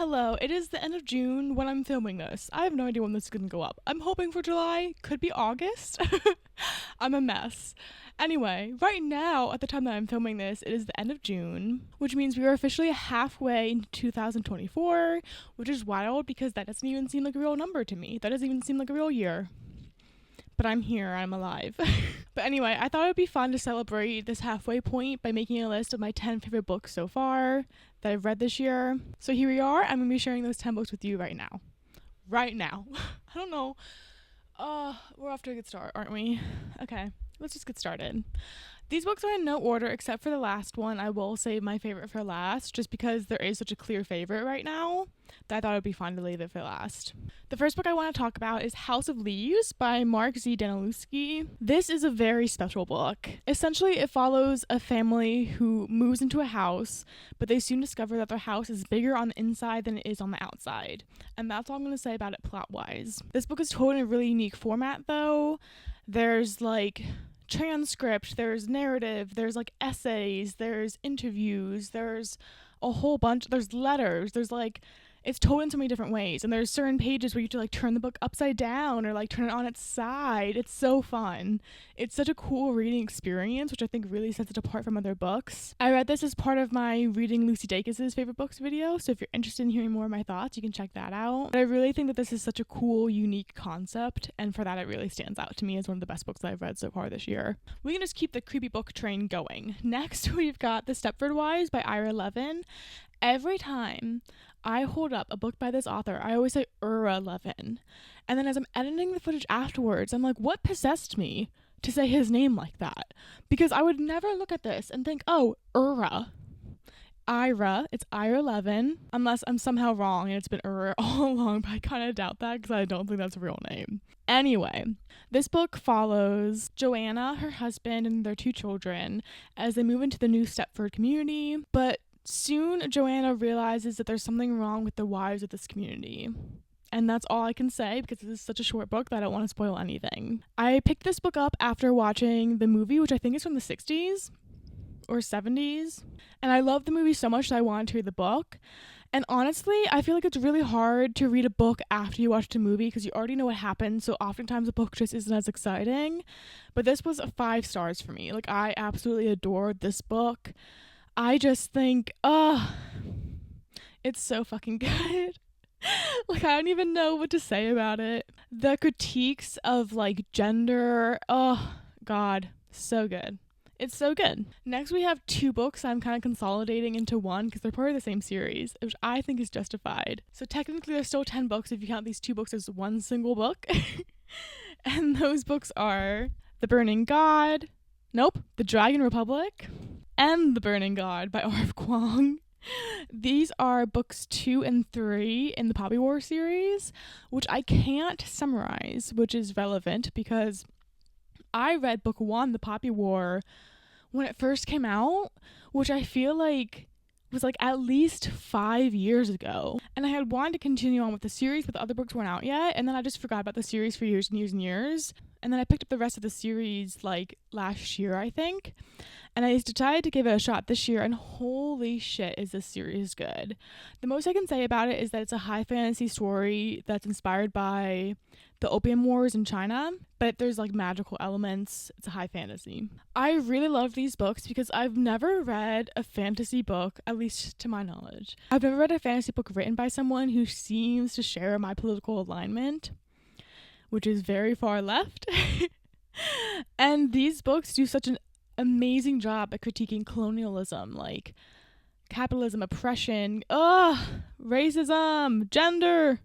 Hello, it is the end of June when I'm filming this. I have no idea when this is going to go up. I'm hoping for July, could be August. I'm a mess. Anyway, right now, at the time that I'm filming this, it is the end of June, which means we are officially halfway into 2024, which is wild because that doesn't even seem like a real number to me. That doesn't even seem like a real year. But I'm here, I'm alive. But anyway, I thought it would be fun to celebrate this halfway point by making a list of my 10 favorite books so far that I've read this year. So here we are. I'm going to be sharing those 10 books with you right now. Right now. I don't know. We're off to a good start, aren't we? Okay, let's just get started. These books are in no order except for the last one. I will save my favorite for last just because there is such a clear favorite right now that I thought it would be fun to leave it for last. The first book I want to talk about is House of Leaves by Mark Z. Danilewski. This is a very special book. Essentially, it follows a family who moves into a house, but they soon discover that their house is bigger on the inside than it is on the outside. And that's all I'm going to say about it plot-wise. This book is told in a really unique format, though. There's transcript, there's narrative, there's essays, there's interviews, there's a whole bunch, there's letters, it's told in so many different ways, and there's certain pages where you have to turn the book upside down or turn it on its side. It's so fun. It's such a cool reading experience, which I think really sets it apart from other books. I read this as part of my Reading Lucy Dacus's favorite books video, so if you're interested in hearing more of my thoughts, you can check that out. But I really think that this is such a cool, unique concept, and for that it really stands out to me as one of the best books that I've read so far this year. We can just keep the creepy book train going. Next, we've got The Stepford Wives by Ira Levin. Every time I hold up a book by this author, I always say Ira Levin. And then as I'm editing the footage afterwards, I'm like, what possessed me to say his name like that? Because I would never look at this and think, oh, Ira, it's Ira Levin, unless I'm somehow wrong and it's been Ira all along, but I kind of doubt that because I don't think that's a real name. Anyway, this book follows Joanna, her husband, and their 2 children as they move into the new Stepford community, but soon, Joanna realizes that there's something wrong with the wives of this community. And that's all I can say because this is such a short book that I don't want to spoil anything. I picked this book up after watching the movie, which I think is from the 60s or 70s. And I love the movie so much that I wanted to read the book. And honestly, I feel like it's really hard to read a book after you watch a movie because you already know what happens, so oftentimes a book just isn't as exciting. But this was 5 stars for me. I absolutely adored this book. I just think, it's so fucking good. I don't even know what to say about it. The critiques of gender, oh god, so good. It's so good. Next we have 2 books I'm kind of consolidating into one because they're part of the same series, which I think is justified. So technically there's still 10 books if you count these 2 books as one single book. And those books are The Dragon Republic, and The Burning God by R.F. Kuang. These are books 2 and 3 in the Poppy War series, which I can't summarize, which is relevant because I read book 1, The Poppy War, when it first came out, which I feel was at least 5 years ago. And I had wanted to continue on with the series, but the other books weren't out yet, and then I just forgot about the series for years and years and years. And then I picked up the rest of the series last year, I think. And I decided to give it a shot this year, and holy shit is this series good. The most I can say about it is that it's a high fantasy story that's inspired by the Opium Wars in China, but there's magical elements. It's a high fantasy. I really love these books because I've never read a fantasy book, at least to my knowledge. I've never read a fantasy book written by someone who seems to share my political alignment, which is very far left. And these books do such an amazing job at critiquing colonialism, capitalism, oppression, racism, gender,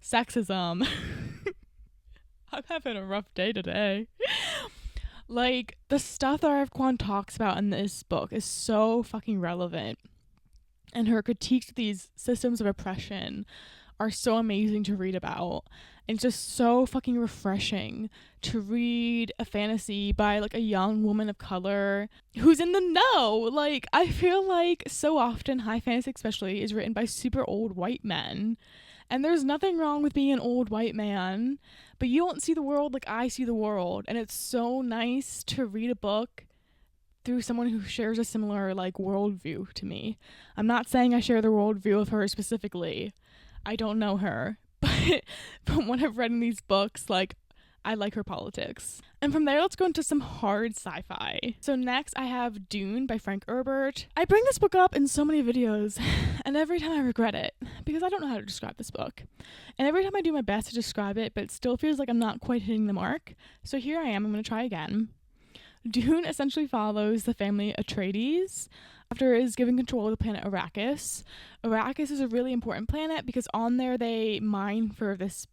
sexism. I'm having a rough day today. The stuff that R.F. Kuang talks about in this book is so fucking relevant, and her critiques of these systems of oppression are so amazing to read about. And it's just so fucking refreshing to read a fantasy by a young woman of color who's in the know. I feel so often high fantasy especially is written by super old white men, and there's nothing wrong with being an old white man, but you don't see the world like I see the world. And it's so nice to read a book through someone who shares a similar like worldview to me. I'm not saying I share the worldview of her specifically. I don't know her, but from what I've read in these books, like, I like her politics. And from there, let's go into some hard sci-fi. So next, I have Dune by Frank Herbert. I bring this book up in so many videos, and every time I regret it, because I don't know how to describe this book. And every time I do my best to describe it, but it still feels like I'm not quite hitting the mark. So here I am, I'm going to try again. Dune essentially follows the family Atreides after it is given control of the planet Arrakis. Arrakis is a really important planet because on there they mine for this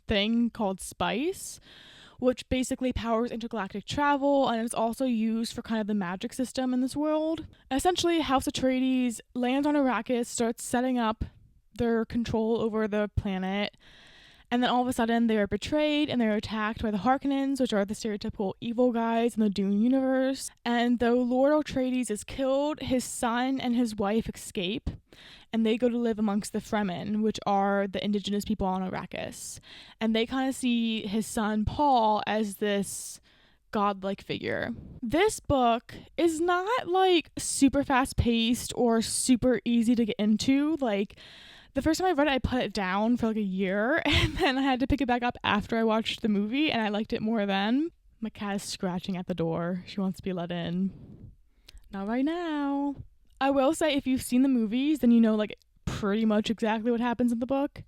thing called spice, which basically powers intergalactic travel, and it's also used for kind of the magic system in this world. Essentially, House Atreides lands on Arrakis, starts setting up their control over the planet, and then all of a sudden they are betrayed and they're attacked by the Harkonnens, which are the stereotypical evil guys in the Dune universe. And though Lord Atreides is killed, his son and his wife escape, and they go to live amongst the Fremen, which are the indigenous people on Arrakis. And they kind of see his son Paul as this godlike figure. This book is not like super fast paced or super easy to get into. Like, the first time I read it, I put it down for like a year, and then I had to pick it back up after I watched the movie, and I liked it more then. My cat is scratching at the door. She wants to be let in. Not right now. I will say, if you've seen the movies, then you know like pretty much exactly what happens in the book.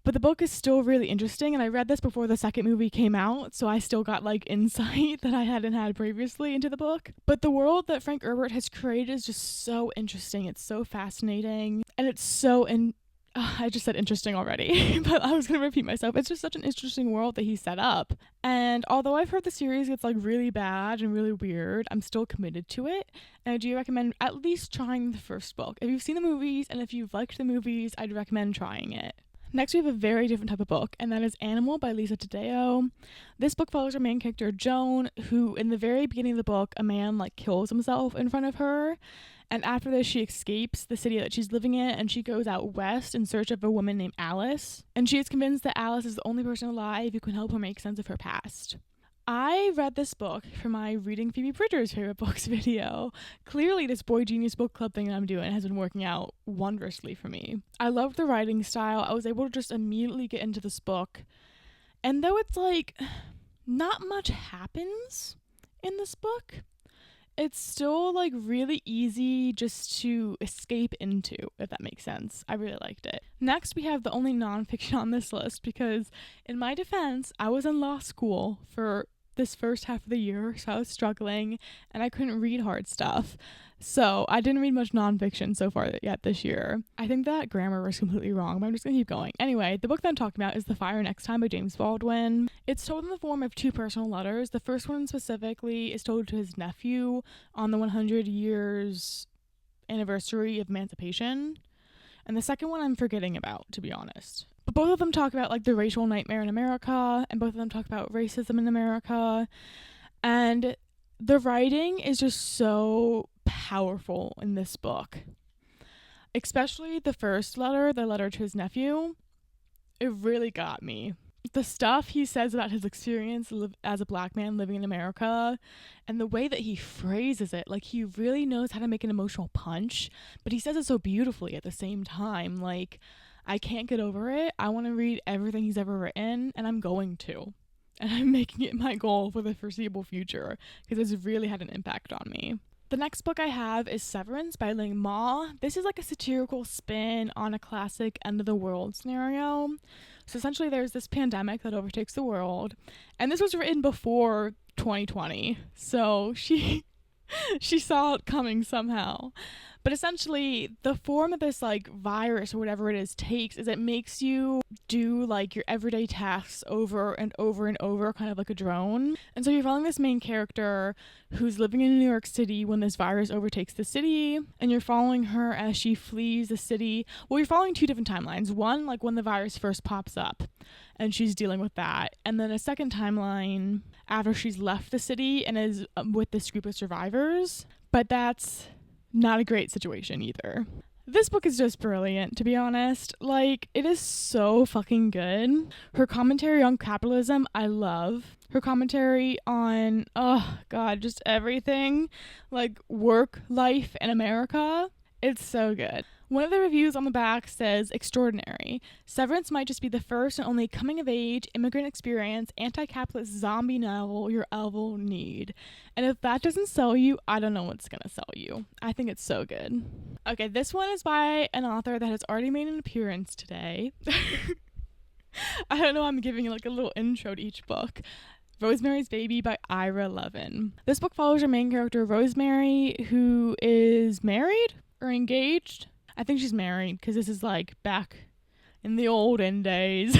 But the book is still really interesting, and I read this before the second movie came out, so I still got like insight that I hadn't had previously into the book. But the world that Frank Herbert has created is just so interesting. It's so fascinating, and it's so I just said interesting already, but I was going to repeat myself. It's just such an interesting world that he set up. And although I've heard the series gets like really bad and really weird, I'm still committed to it. And I do recommend at least trying the first book. If you've seen the movies and if you've liked the movies, I'd recommend trying it. Next, we have a very different type of book, and that is Animal by Lisa Taddeo. This book follows our main character, Joan, who in the very beginning of the book, a man like kills himself in front of her. And after this, she escapes the city that she's living in, and she goes out west in search of a woman named Alice. And she is convinced that Alice is the only person alive who can help her make sense of her past. I read this book for my Reading Phoebe Bridgers Favorite Books video. Clearly, this Boy Genius book club thing that I'm doing has been working out wondrously for me. I love the writing style. I was able to just immediately get into this book. And though it's like, not much happens in this book, it's still like really easy just to escape into, if that makes sense. I really liked it. Next, we have the only nonfiction on this list because, in my defense, I was in law school for this first half of the year, so I was struggling and I couldn't read hard stuff. So I didn't read much nonfiction so far yet this year. I think that grammar was completely wrong, but I'm just going to keep going. Anyway, the book that I'm talking about is The Fire Next Time by James Baldwin. It's told in the form of two personal letters. The first one specifically is told to his nephew on the 100 years anniversary of emancipation. And the second one I'm forgetting about, to be honest. But both of them talk about like the racial nightmare in America, and both of them talk about racism in America. And the writing is just so powerful in this book. Especially the first letter, the letter to his nephew. It really got me. The stuff he says about his experience as a black man living in America, and the way that he phrases it, like he really knows how to make an emotional punch, but he says it so beautifully at the same time. Like, I can't get over it. I want to read everything he's ever written, and I'm going to. And I'm making it my goal for the foreseeable future, because it's really had an impact on me. The next book I have is Severance by Ling Ma. This is like a satirical spin on a classic end of the world scenario. So essentially there's this pandemic that overtakes the world, and this was written before 2020. So she saw it coming somehow. But essentially, the form of this like virus or whatever it is takes is it makes you do like your everyday tasks over and over and over, kind of like a drone. And so you're following this main character who's living in New York City when this virus overtakes the city, and you're following her as she flees the city. Well, you're following two different timelines. One, like when the virus first pops up and she's dealing with that. And then a second timeline after she's left the city and is with this group of survivors. But that's not a great situation either. This book is just brilliant, to be honest. Like, it is so fucking good. Her commentary on capitalism, I love. Her commentary on, oh god, just everything. Like, work, life, in America. It's so good. One of the reviews on the back says, extraordinary. Severance might just be the first and only coming-of-age, immigrant experience, anti-capitalist zombie novel your elbow need. And if that doesn't sell you, I don't know what's gonna sell you. I think it's so good. Okay, this one is by an author that has already made an appearance today. I don't know, I'm giving like a little intro to each book. Rosemary's Baby by Ira Levin. This book follows our main character, Rosemary, who is married or engaged. I think she's married because this is like back in the olden days.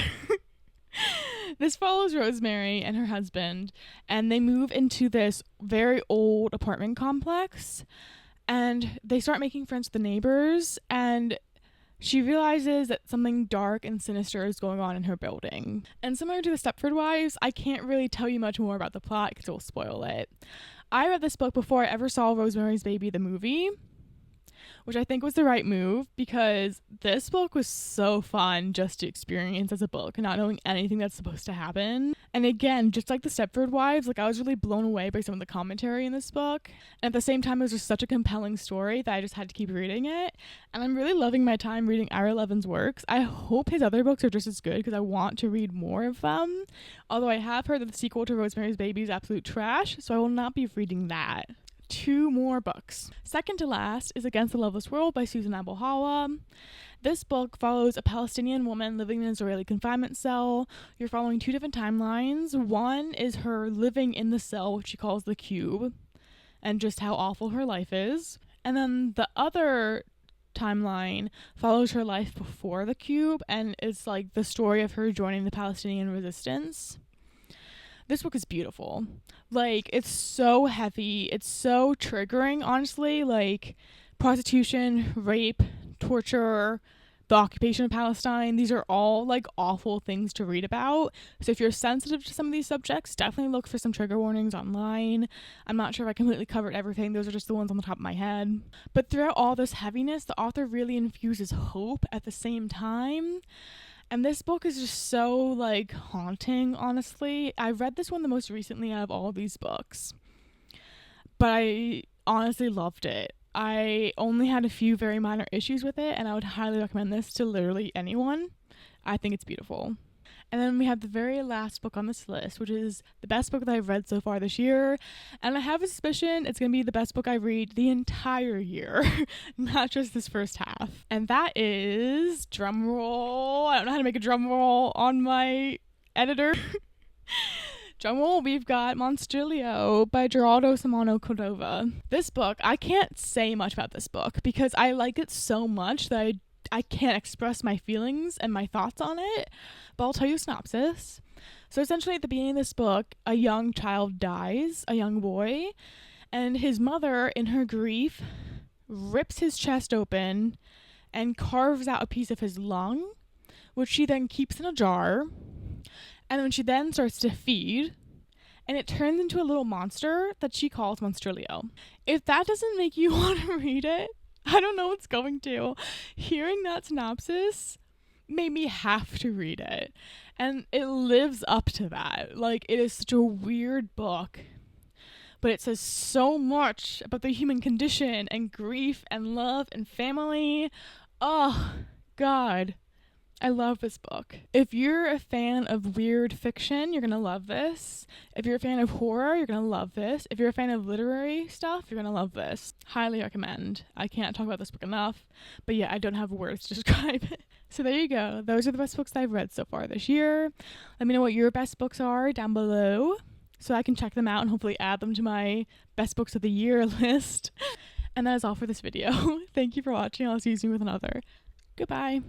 This follows Rosemary and her husband, and they move into this very old apartment complex, and they start making friends with the neighbors, and she realizes that something dark and sinister is going on in her building. And similar to the Stepford Wives, I can't really tell you much more about the plot because it will spoil it. I read this book before I ever saw Rosemary's Baby, the movie, which I think was the right move because this book was so fun just to experience as a book, not knowing anything that's supposed to happen. And again, just like the Stepford Wives, like I was really blown away by some of the commentary in this book. And at the same time, it was just such a compelling story that I just had to keep reading it. And I'm really loving my time reading Ira Levin's works. I hope his other books are just as good because I want to read more of them. Although I have heard that the sequel to Rosemary's Baby is absolute trash, so I will not be reading that. 2 more books. Second to last is Against the Loveless World by Susan Abuhalwa. This book follows a Palestinian woman living in an Israeli confinement cell. You're following 2 different timelines. One is her living in the cell, which she calls the cube, and just how awful her life is. And then the other timeline follows her life before the cube, and it's like the story of her joining the Palestinian resistance. This book is beautiful. Like, it's so heavy. It's so triggering, honestly. Like, prostitution, rape, torture, the occupation of Palestine. These are all, like, awful things to read about. So if you're sensitive to some of these subjects, definitely look for some trigger warnings online. I'm not sure if I completely covered everything. Those are just the ones on the top of my head. But throughout all this heaviness, the author really infuses hope at the same time. And this book is just so, like, haunting, honestly. I read this one the most recently out of all of these books. But I honestly loved it. I only had a few very minor issues with it, and I would highly recommend this to literally anyone. I think it's beautiful. And then we have the very last book on this list, which is the best book that I've read so far this year. And I have a suspicion it's going to be the best book I read the entire year, not just this first half. And that is, drum roll, I don't know how to make a drum roll on my editor. Drum roll, we've got Monstrilio by Geraldo Samano Cordova. This book, I can't say much about this book because I like it so much that I can't express my feelings and my thoughts on it, but I'll tell you a synopsis. So essentially at the beginning of this book, a young child dies, a young boy, and his mother, in her grief, rips his chest open and carves out a piece of his lung, which she then keeps in a jar, and when she then starts to feed, and it turns into a little monster that she calls Monstrilio. If that doesn't make you want to read it, I don't know what's going to. Hearing that synopsis made me have to read it. And it lives up to that. Like, it is such a weird book. But it says so much about the human condition and grief and love and family. Oh, God. I love this book. If you're a fan of weird fiction, you're going to love this. If you're a fan of horror, you're going to love this. If you're a fan of literary stuff, you're going to love this. Highly recommend. I can't talk about this book enough, but yeah, I don't have words to describe it. So there you go. Those are the best books that I've read so far this year. Let me know what your best books are down below so I can check them out and hopefully add them to my best books of the year list. And that is all for this video. Thank you for watching. I'll see you soon with another. Goodbye.